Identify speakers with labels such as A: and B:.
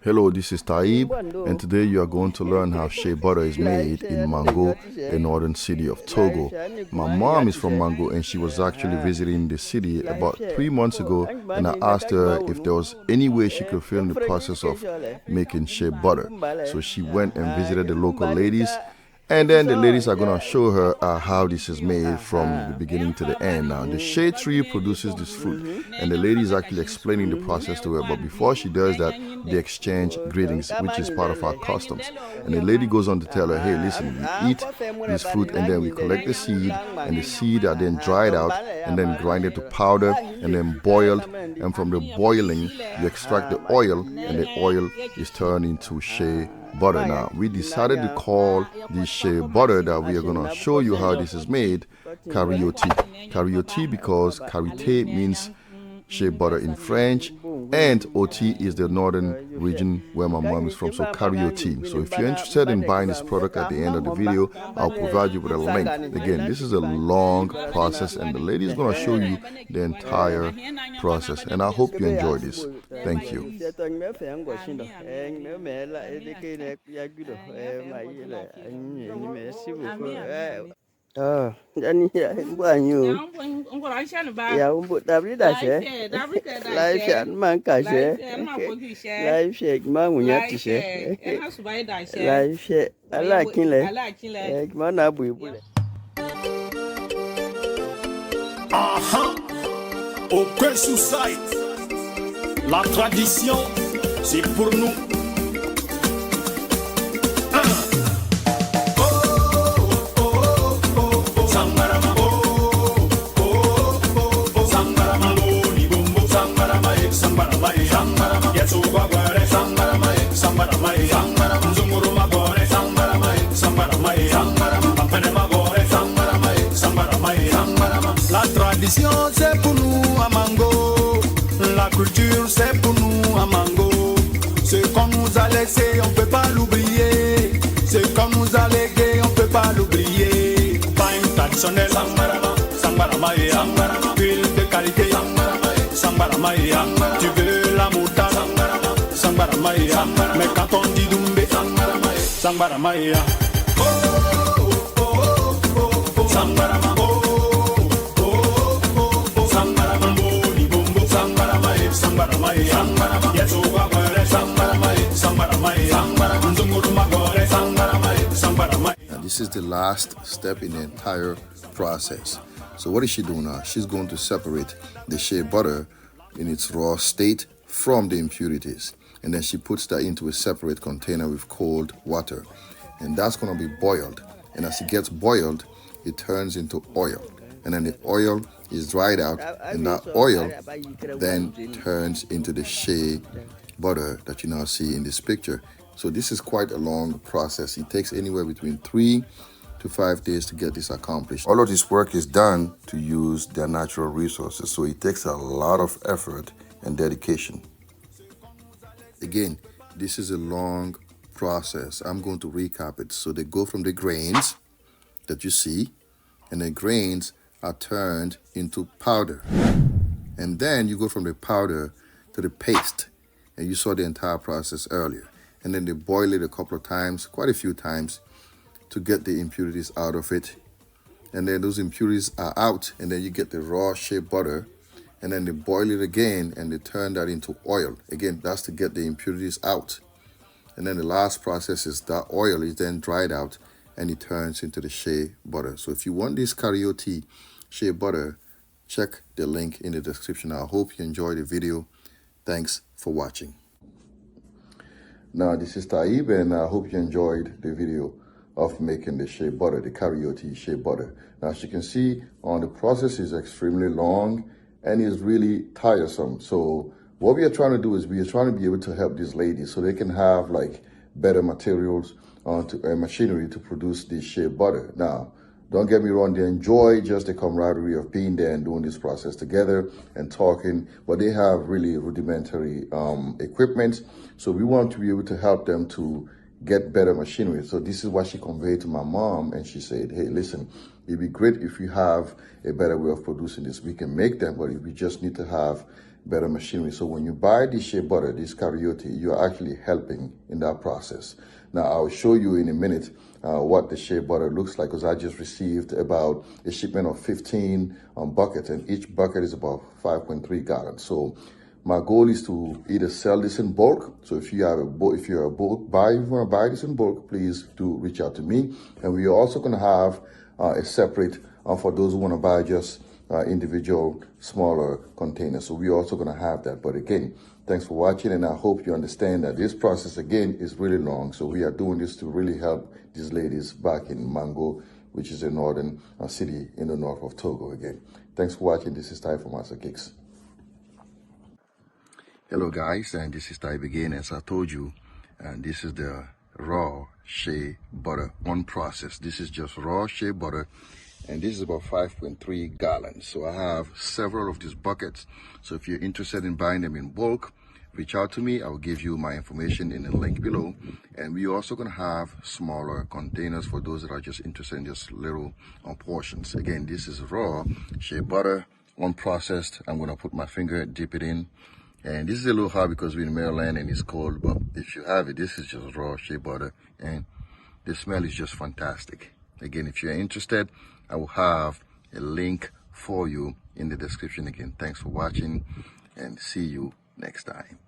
A: Hello, this is Taib, and today you are going to learn how shea butter is made in Mango, the northern city of Togo. My mom is from Mango, and she was actually visiting the city about 3 months ago, and I asked her if there was any way she could film the process of making shea butter. So she went and visited the local ladies, and then the ladies are going to show her how this is made from the beginning to the end. Now, the shea tree produces this fruit, and the lady is actually explaining the process to her. But before she does that, they exchange greetings, which is part of our customs. And the lady goes on to tell her, hey, listen, we eat this fruit, and then we collect the seed, and the seed are then dried out, and then grinded to powder, and then boiled. And from the boiling, you extract the oil, and the oil is turned into shea butter. Now, we decided to call this shea butter that we are going to show you how this is made Karité. Karité because karité means shea butter in French, and OT is the northern region where my mom is from, so Karité. So if you're interested in buying this product, at the end of the video, I'll provide you with a link. Again, this is a long process, and the lady is going to show you the entire process, and I hope you enjoy this. Thank you.
B: Jani ya banyu ya umbu dabli da she life ya man ka she life she ma munya ti she life she ala kinle ma na bu ibule.
C: Aucun souci, la tradition c'est pour nous. La tradition c'est pour nous à Mango, la culture c'est pour nous à Mango. Ce qu'on nous a laissé on peut pas l'oublier, ce qu'on nous a légué on peut pas l'oublier. Pain traditionnel, Sambaramaïa, huile de qualité, Sambaramaïa, tu veux la moutarde, Sambaramaïa, mais quand on dit Doumbé, Sambaramaïa.
A: Now, this is the last step in the entire process. So what is she doing now? She's going to separate the shea butter in its raw state from the impurities. And then she puts that into a separate container with cold water. And that's going to be boiled. And as it gets boiled, it turns into oil. And then the oil is dried out, and that oil then turns into the shea butter that you now see in this picture. So this is quite a long process. It takes anywhere between 3 to 5 days to get this accomplished. All of this work is done to use their natural resources, so it takes a lot of effort and dedication. Again, this is a long process. I'm going to recap it. So they go from the grains that you see, and the grains are turned into powder. And then you go from the powder to the paste, and you saw the entire process earlier. And then they boil it a couple of times, quite a few times, to get the impurities out of it. And then those impurities are out, and then you get the raw shea butter, and then they boil it again, and they turn that into oil. Again, that's to get the impurities out. And then the last process is that oil is then dried out, and it turns into the shea butter. So if you want this Karité shea butter, check the link in the description. I hope you enjoyed the video. Thanks for watching. Now, this is Taib, and I hope you enjoyed the video of making the shea butter, the Karité shea butter. Now, as you can see, the process is extremely long and is really tiresome. So what we are trying to do is we are trying to be able to help these ladies so they can have like better materials machinery to produce this shea butter. Now, don't get me wrong, they enjoy just the camaraderie of being there and doing this process together and talking, but they have really rudimentary equipment. So we want to be able to help them to get better machinery. So this is what she conveyed to my mom, and she said, hey, listen, it'd be great if you have a better way of producing this. We can make them, but we just need to have better machinery. So when you buy this shea butter, this Kariote, you're actually helping in that process. Now, I'll show you in a minute what the shea butter looks like, because I just received about a shipment of 15 buckets, and each bucket is about 5.3 gallons. So my goal is to either sell this in bulk. So if you're a bulk buyer, if you want to buy this in bulk, please do reach out to me. And we are also going to have a separate for those who want to buy just individual smaller containers. So we're also going to have that. But again, thanks for watching, and I hope you understand that this process again is really long. So we are doing this to really help these ladies back in Mango, which is a northern city in the north of Togo. Again, thanks for watching. This is Ty from Master Kicks. Hello guys, and this is Ty again. As I told you, and this is the raw shea butter unprocessed. This is just raw shea butter, and this is about 5.3 gallons. So I have several of these buckets. So if you're interested in buying them in bulk, reach out to me. I'll give you my information in the link below. And we're also going to have smaller containers for those that are just interested in just little portions. Again, this is raw shea butter unprocessed. I'm going to put my finger, dip it in. And this is a little hard because we're in Maryland and it's cold, but if you have it, this is just raw shea butter, and the smell is just fantastic. Again, if you're interested, I will have a link for you in the description. Again, thanks for watching, and see you next time.